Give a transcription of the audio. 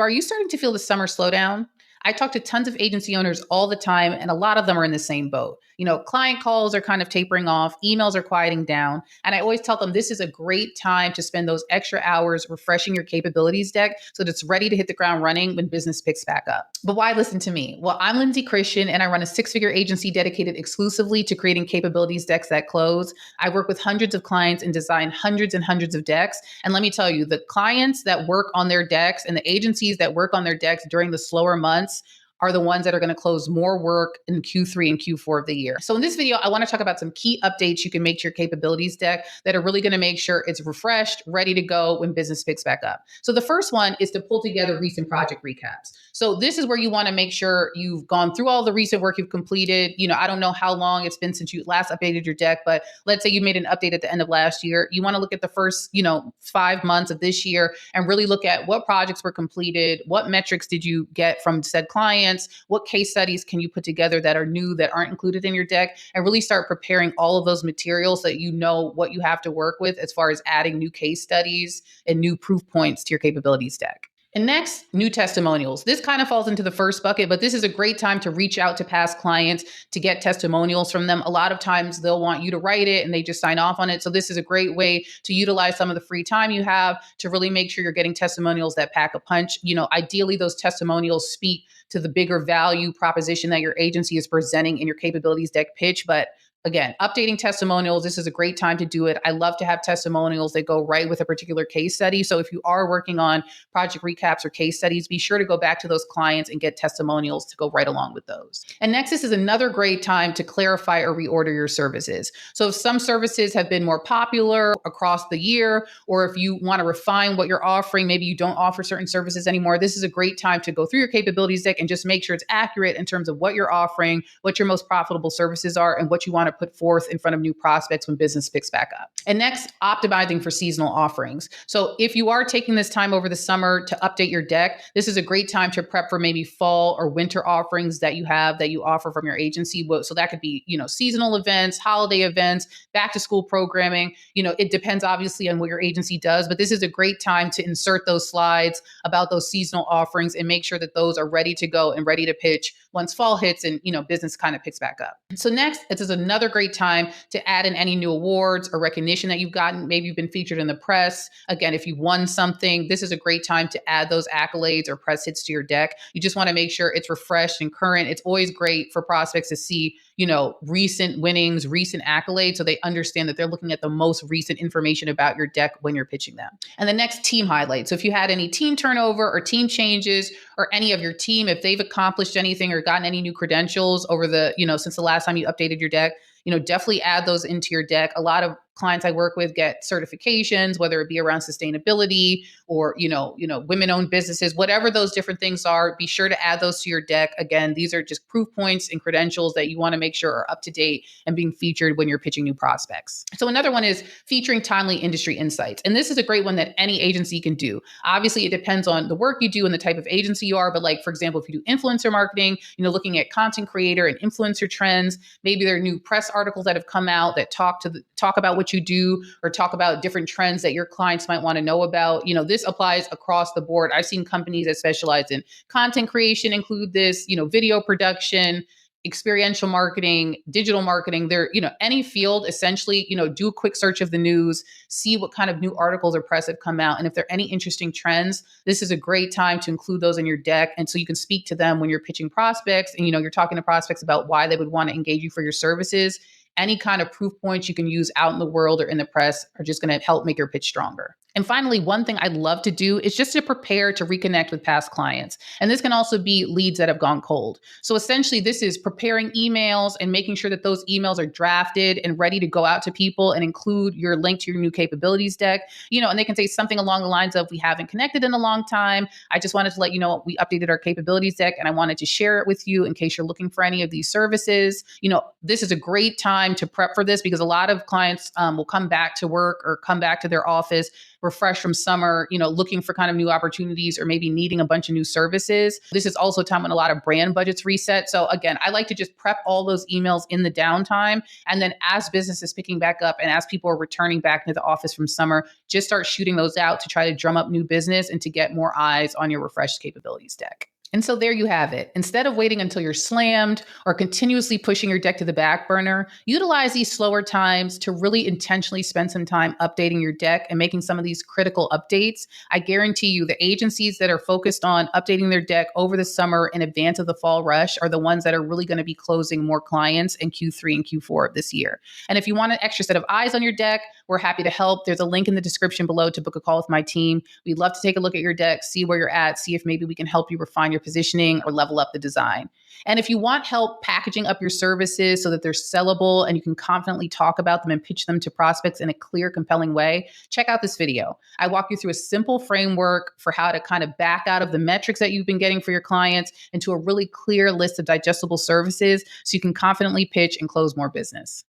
Are you starting to feel the summer slowdown? I talk to tons of agency owners all the time, and a lot of them are in the same boat. Client calls are kind of tapering off, emails are quieting down. And I always tell them this is a great time to spend those extra hours refreshing your capabilities deck so that it's ready to hit the ground running when business picks back up. But why listen to me? Well, I'm Lindsay Christian, and I run a six-figure agency dedicated exclusively to creating capabilities decks that close. I work with hundreds of clients and design hundreds and hundreds of decks. And let me tell you, the clients that work on their decks and the agencies that work on their decks during the slower months are the ones that are going to close more work in Q3 and Q4 of the year. So in this video, I want to talk about some key updates you can make to your capabilities deck that are really going to make sure it's refreshed, ready to go when business picks back up. So the first one is to pull together recent project recaps. So this is where you want to make sure you've gone through all the recent work you've completed. I don't know how long it's been since you last updated your deck, but let's say you made an update at the end of last year. You want to look at the first, 5 months of this year and really look at what projects were completed, what metrics did you get from said clients, what case studies can you put together that are new that aren't included in your deck, and really start preparing all of those materials so that you know what you have to work with as far as adding new case studies and new proof points to your capabilities deck. And next, new testimonials. This kind of falls into the first bucket, but this is a great time to reach out to past clients to get testimonials from them. A lot of times they'll want you to write it and they just sign off on it. So this is a great way to utilize some of the free time you have to really make sure you're getting testimonials that pack a punch. Ideally, those testimonials speak to the bigger value proposition that your agency is presenting in your capabilities deck pitch. But again, updating testimonials, this is a great time to do it. I love to have testimonials that go right with a particular case study. So if you are working on project recaps or case studies, be sure to go back to those clients and get testimonials to go right along with those. And next, this is another great time to clarify or reorder your services. So if some services have been more popular across the year, or if you want to refine what you're offering, maybe you don't offer certain services anymore, this is a great time to go through your capabilities deck and just make sure it's accurate in terms of what you're offering, what your most profitable services are, and what you want to put forth in front of new prospects when business picks back up. And next, optimizing for seasonal offerings. So if you are taking this time over the summer to update your deck, this is a great time to prep for maybe fall or winter offerings that you offer from your agency. So that could be, seasonal events, holiday events, back to school programming. It depends obviously on what your agency does, but this is a great time to insert those slides about those seasonal offerings and make sure that those are ready to go and ready to pitch once fall hits and, business kind of picks back up. So next, this is another great time to add in any new awards or recognition that you've gotten. Maybe you've been featured in the press. Again, if you won something, this is a great time to add those accolades or press hits to your deck. You just want to make sure it's refreshed and current. It's always great for prospects to see, recent winnings, recent accolades, so they understand that they're looking at the most recent information about your deck when you're pitching them. And the next, team highlights. So if you had any team turnover or team changes, or any of your team, if they've accomplished anything or gotten any new credentials over the, since the last time you updated your deck, definitely add those into your deck. A lot of clients I work with get certifications, whether it be around sustainability or, women-owned businesses, whatever those different things are, be sure to add those to your deck. Again, these are just proof points and credentials that you want to make sure are up to date and being featured when you're pitching new prospects. So another one is featuring timely industry insights. And this is a great one that any agency can do. Obviously, it depends on the work you do and the type of agency you are. But like, for example, if you do influencer marketing, looking at content creator and influencer trends, maybe there are new press articles that have come out that talk about what you do or talk about different trends that your clients might want to know about. This applies across the board. I've seen companies that specialize in content creation include this, video production, experiential marketing, digital marketing. There, any field essentially, do a quick search of the news, see what kind of new articles or press have come out. And if there are any interesting trends, this is a great time to include those in your deck. And so you can speak to them when you're pitching prospects and, you're talking to prospects about why they would want to engage you for your services. Any kind of proof points you can use out in the world or in the press are just going to help make your pitch stronger. And finally, one thing I'd love to do is just to prepare to reconnect with past clients. And this can also be leads that have gone cold. So essentially, this is preparing emails and making sure that those emails are drafted and ready to go out to people and include your link to your new capabilities deck. And they can say something along the lines of, we haven't connected in a long time. I just wanted to let you know we updated our capabilities deck and I wanted to share it with you in case you're looking for any of these services. This is a great time to prep for this because a lot of clients will come back to work or come back to their office refreshed from summer, looking for kind of new opportunities or maybe needing a bunch of new services. This is also a time when a lot of brand budgets reset. So again, I like to just prep all those emails in the downtime. And then as business is picking back up and as people are returning back into the office from summer, just start shooting those out to try to drum up new business and to get more eyes on your refreshed capabilities deck. And so there you have it. Instead of waiting until you're slammed or continuously pushing your deck to the back burner, utilize these slower times to really intentionally spend some time updating your deck and making some of these critical updates. I guarantee you the agencies that are focused on updating their deck over the summer in advance of the fall rush are the ones that are really going to be closing more clients in Q3 and Q4 of this year. And if you want an extra set of eyes on your deck, we're happy to help. There's a link in the description below to book a call with my team. We'd love to take a look at your deck, see where you're at, see if maybe we can help you refine your positioning or level up the design. And if you want help packaging up your services so that they're sellable and you can confidently talk about them and pitch them to prospects in a clear, compelling way, check out this video. I walk you through a simple framework for how to kind of back out of the metrics that you've been getting for your clients into a really clear list of digestible services so you can confidently pitch and close more business.